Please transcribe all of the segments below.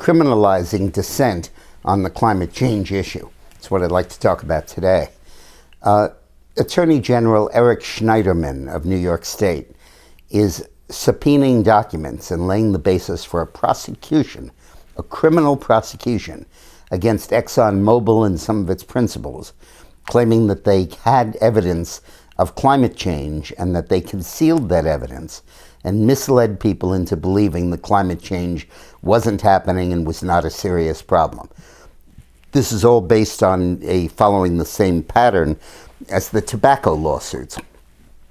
criminalizing dissent on the climate change issue. That's what I'd like to talk about today. Attorney General Eric Schneiderman of New York State is subpoenaing documents and laying the basis for a prosecution, a criminal prosecution, against ExxonMobil and some of its principals, claiming that they had evidence of climate change and that they concealed that evidence and misled people into believing that climate change wasn't happening and was not a serious problem. This is all based on following the same pattern as the tobacco lawsuits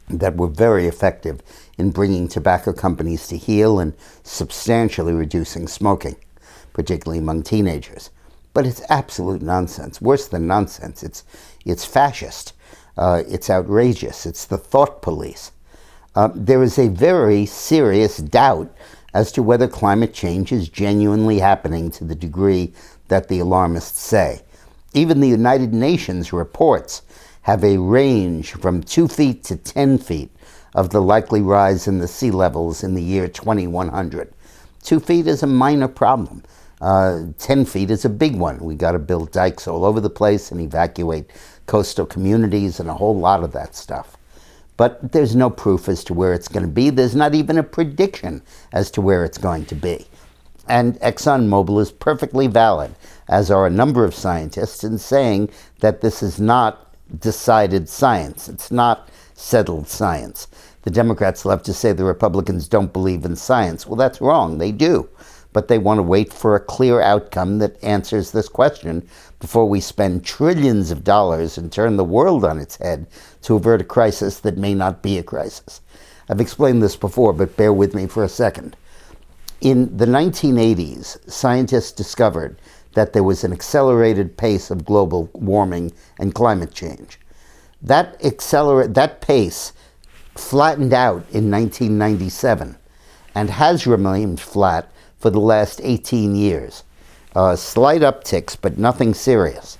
that were very effective in bringing tobacco companies to heel and substantially reducing smoking, particularly among teenagers. But it's absolute nonsense. Worse than nonsense, it's fascist. It's outrageous. It's the thought police. There is a very serious doubt as to whether climate change is genuinely happening to the degree that the alarmists say. Even the United Nations reports have a range from 2 feet to 10 feet of the likely rise in the sea levels in the year 2100. 2 feet is a minor problem. 10 feet is a big one. We got to build dikes all over the place and evacuate coastal communities and a whole lot of that stuff. But there's no proof as to where it's going to be. There's not even a prediction as to where it's going to be. And ExxonMobil is perfectly valid, as are a number of scientists, in saying that this is not decided science. It's not settled science. The Democrats love to say the Republicans don't believe in science. Well, that's wrong. They do. But they want to wait for a clear outcome that answers this question before we spend trillions of dollars and turn the world on its head to avert a crisis that may not be a crisis. I've explained this before, but bear with me for a second. In the 1980s, scientists discovered that there was an accelerated pace of global warming and climate change. That pace flattened out in 1997 and has remained flat for the last 18 years. Slight upticks, but nothing serious.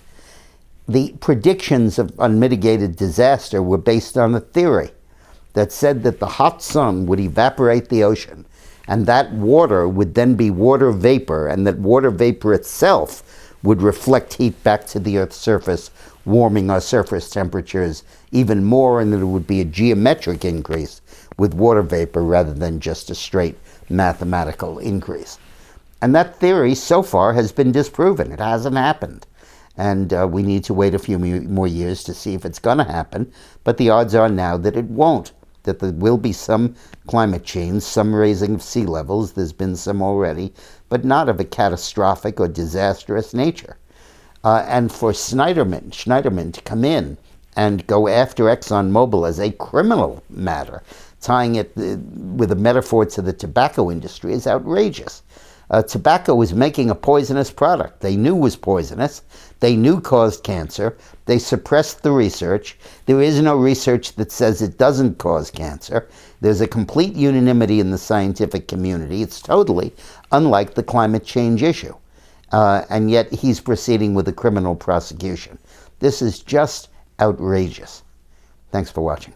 The predictions of unmitigated disaster were based on a theory that said that the hot sun would evaporate the ocean, and that water would then be water vapor, and that water vapor itself would reflect heat back to the Earth's surface, warming our surface temperatures even more, and that it would be a geometric increase with water vapor rather than just a straight mathematical increase. And that theory so far has been disproven. It hasn't happened. And we need to wait a few more years to see if it's going to happen. But the odds are now that it won't, that there will be some climate change, some raising of sea levels. There's been some already, but not of a catastrophic or disastrous nature. And for Schneiderman to come in and go after ExxonMobil as a criminal matter, tying it with a metaphor to the tobacco industry, is outrageous. Tobacco was making a poisonous product. They knew was poisonous. They knew caused cancer. They suppressed the research. There is no research that says it doesn't cause cancer. There's a complete unanimity in the scientific community. It's totally unlike the climate change issue. And yet he's proceeding with a criminal prosecution. This is just outrageous. Thanks for watching.